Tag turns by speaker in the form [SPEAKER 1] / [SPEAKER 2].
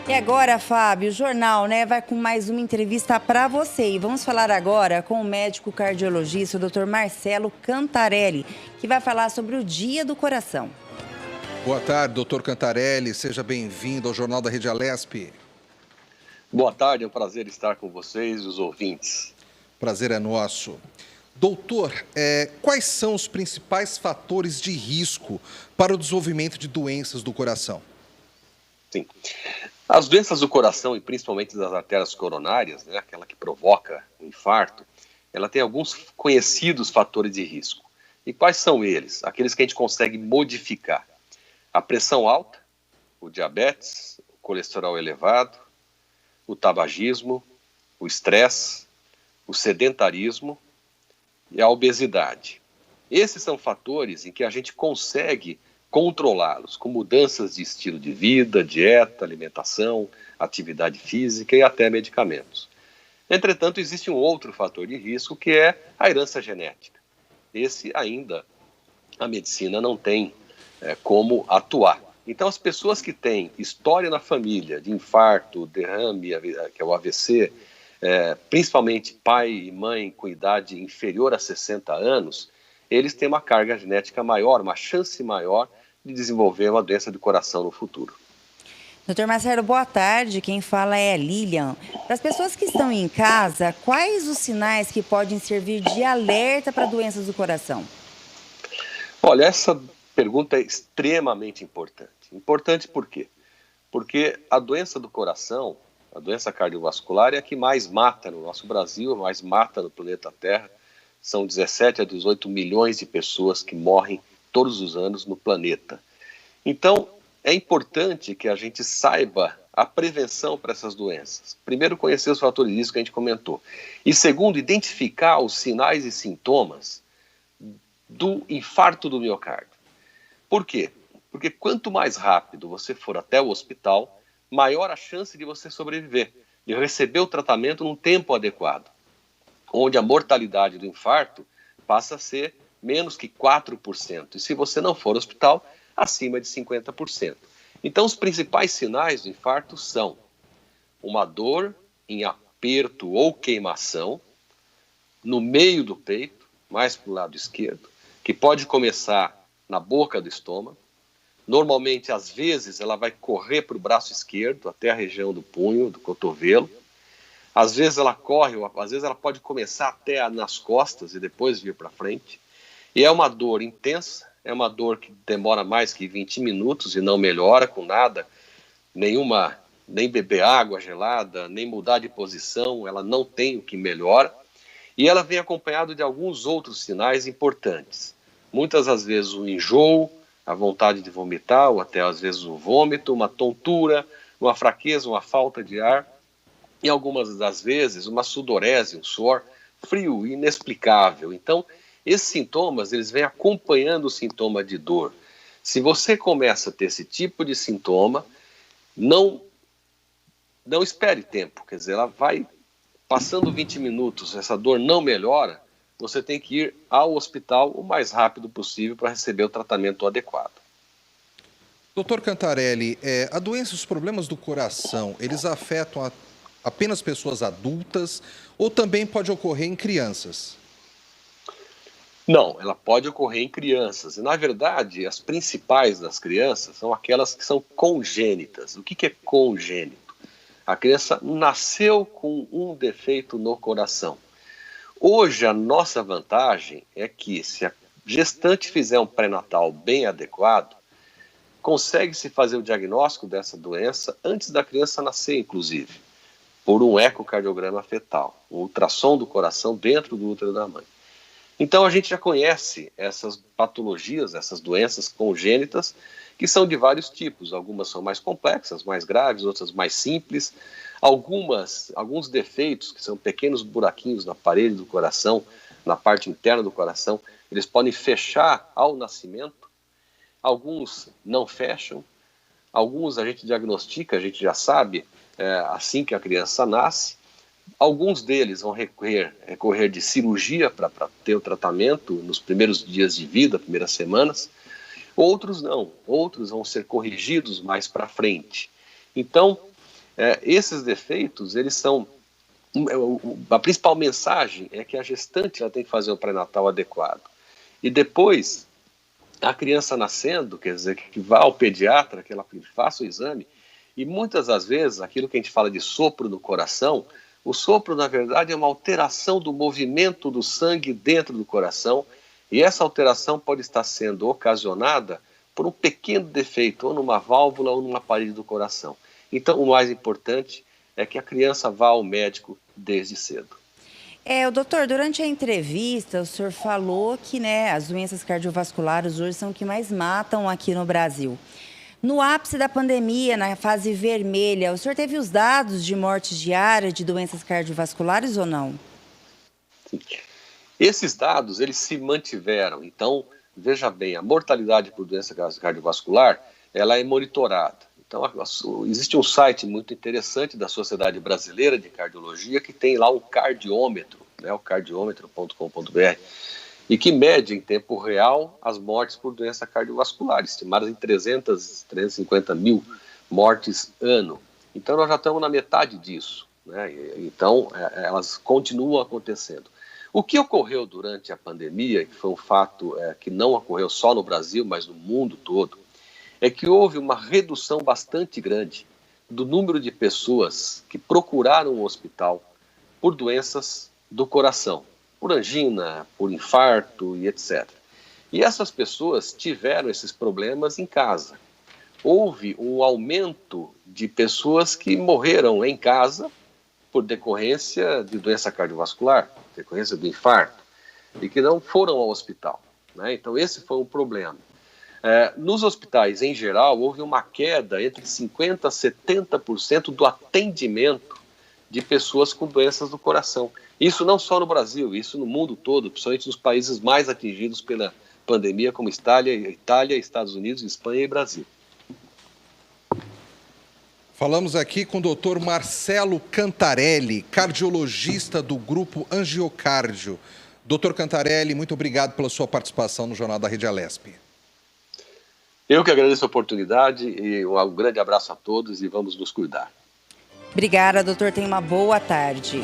[SPEAKER 1] E agora, Fábio, o jornal, vai com mais uma entrevista para você. E vamos falar agora com o médico cardiologista, o Dr. Marcelo Cantarelli, que vai falar sobre o Dia do Coração.
[SPEAKER 2] Boa tarde, doutor Cantarelli. Seja bem-vindo ao Jornal da Rede Alesp.
[SPEAKER 3] Boa tarde, é um prazer estar com vocês e os ouvintes.
[SPEAKER 2] Prazer é nosso. Doutor, quais são os principais fatores de risco para o desenvolvimento de doenças do coração?
[SPEAKER 3] Sim. As doenças do coração, e principalmente das artérias coronárias, aquela que provoca o infarto, ela tem alguns conhecidos fatores de risco. E quais são eles? Aqueles que a gente consegue modificar. A pressão alta, o diabetes, o colesterol elevado, o tabagismo, o estresse, o sedentarismo e a obesidade. Esses são fatores em que a gente consegue controlá-los com mudanças de estilo de vida, dieta, alimentação, atividade física e até medicamentos. Entretanto, existe um outro fator de risco que é a herança genética. Esse ainda a medicina não tem como atuar. Então, as pessoas que têm história na família de infarto, derrame, que é o AVC, principalmente pai e mãe com idade inferior a 60 anos, eles têm uma carga genética maior, uma chance maior de desenvolver uma doença do coração no futuro.
[SPEAKER 1] Doutor Marcelo, boa tarde. Quem fala é a Lilian. Para as pessoas que estão em casa, quais os sinais que podem servir de alerta para doenças do coração?
[SPEAKER 3] Olha, essa pergunta é extremamente importante. Importante por quê? Porque a doença do coração, a doença cardiovascular, é a que mais mata no nosso Brasil, mais mata no planeta Terra. São 17 a 18 milhões de pessoas que morrem todos os anos no planeta. Então, é importante que a gente saiba a prevenção para essas doenças. Primeiro, conhecer os fatores de risco que a gente comentou. E segundo, identificar os sinais e sintomas do infarto do miocárdio. Por quê? Porque quanto mais rápido você for até o hospital, maior a chance de você sobreviver, de receber o tratamento num tempo adequado, onde a mortalidade do infarto passa a ser menos que 4%. E se você não for ao hospital, acima de 50%. Então, os principais sinais do infarto são uma dor em aperto ou queimação no meio do peito, mais para o lado esquerdo, que pode começar na boca do estômago. Normalmente, às vezes, ela vai correr para o braço esquerdo, até a região do punho, do cotovelo. Às vezes ela corre, às vezes ela pode começar até nas costas e depois vir para frente. E é uma dor intensa, é uma dor que demora mais que 20 minutos e não melhora com nada, nem beber água gelada, nem mudar de posição, ela não tem o que melhora. E ela vem acompanhado de alguns outros sinais importantes. Muitas das vezes o enjoo, a vontade de vomitar, ou até às vezes o vômito, uma tontura, uma fraqueza, uma falta de ar. E algumas das vezes uma sudorese, um suor frio, inexplicável. Então, esses sintomas, eles vêm acompanhando o sintoma de dor. Se você começa a ter esse tipo de sintoma, não espere tempo. Quer dizer, ela vai passando 20 minutos, essa dor não melhora, você tem que ir ao hospital o mais rápido possível para receber o tratamento adequado.
[SPEAKER 2] Doutor Cantarelli, a doença, os problemas do coração, eles afetam apenas pessoas adultas ou também pode ocorrer em crianças?
[SPEAKER 3] Não, ela pode ocorrer em crianças. E, na verdade, as principais das crianças são aquelas que são congênitas. O que é congênito? A criança nasceu com um defeito no coração. Hoje, a nossa vantagem é que, se a gestante fizer um pré-natal bem adequado, consegue-se fazer o diagnóstico dessa doença antes da criança nascer, inclusive, por um ecocardiograma fetal, um ultrassom do coração dentro do útero da mãe. Então, a gente já conhece essas patologias, essas doenças congênitas, que são de vários tipos. Algumas são mais complexas, mais graves, outras mais simples. Alguns defeitos, que são pequenos buraquinhos na parede do coração, na parte interna do coração, eles podem fechar ao nascimento. Alguns não fecham. Alguns a gente diagnostica, a gente já sabe, assim que a criança nasce. Alguns deles vão recorrer de cirurgia para ter o tratamento nos primeiros dias de vida, primeiras semanas. Outros não, outros vão ser corrigidos mais para frente. Então, Esses defeitos, eles são... A principal mensagem é que a gestante ela tem que fazer um pré-natal adequado. E depois, a criança nascendo, quer dizer, que vá ao pediatra, que ela faça o exame, e muitas das vezes, aquilo que a gente fala de sopro no coração, o sopro, na verdade, é uma alteração do movimento do sangue dentro do coração, e essa alteração pode estar sendo ocasionada por um pequeno defeito, ou numa válvula ou numa parede do coração. Então, o mais importante é que a criança vá ao médico desde cedo.
[SPEAKER 1] O doutor, durante a entrevista, o senhor falou que, as doenças cardiovasculares hoje são o que mais matam aqui no Brasil. No ápice da pandemia, na fase vermelha, o senhor teve os dados de mortes diárias de doenças cardiovasculares ou não?
[SPEAKER 3] Esses dados, eles se mantiveram. Então, veja bem, a mortalidade por doença cardiovascular, ela é monitorada. Então, existe um site muito interessante da Sociedade Brasileira de Cardiologia que tem lá um cardiômetro, o cardiômetro.com.br, e que mede em tempo real as mortes por doença cardiovascular, estimadas em 350 mil mortes ano. Então, nós já estamos na metade disso, Então, elas continuam acontecendo. O que ocorreu durante a pandemia, que foi um fato que não ocorreu só no Brasil, mas no mundo todo, é que houve uma redução bastante grande do número de pessoas que procuraram o hospital por doenças do coração, por angina, por infarto e etc. E essas pessoas tiveram esses problemas em casa. Houve um aumento de pessoas que morreram em casa por decorrência de doença cardiovascular, decorrência do infarto, e que não foram ao hospital, Então, esse foi um problema. Nos hospitais, em geral, houve uma queda entre 50% a 70% do atendimento de pessoas com doenças do coração. Isso não só no Brasil, isso no mundo todo, principalmente nos países mais atingidos pela pandemia, como Itália, Estados Unidos, Espanha e Brasil.
[SPEAKER 2] Falamos aqui com o Dr. Marcelo Cantarelli, cardiologista do Grupo Angiocárdio. Dr. Cantarelli, muito obrigado pela sua participação no Jornal da Rede Alesp.
[SPEAKER 3] Eu que agradeço a oportunidade e um grande abraço a todos e vamos nos cuidar.
[SPEAKER 1] Obrigada, doutor. Tenha uma boa tarde.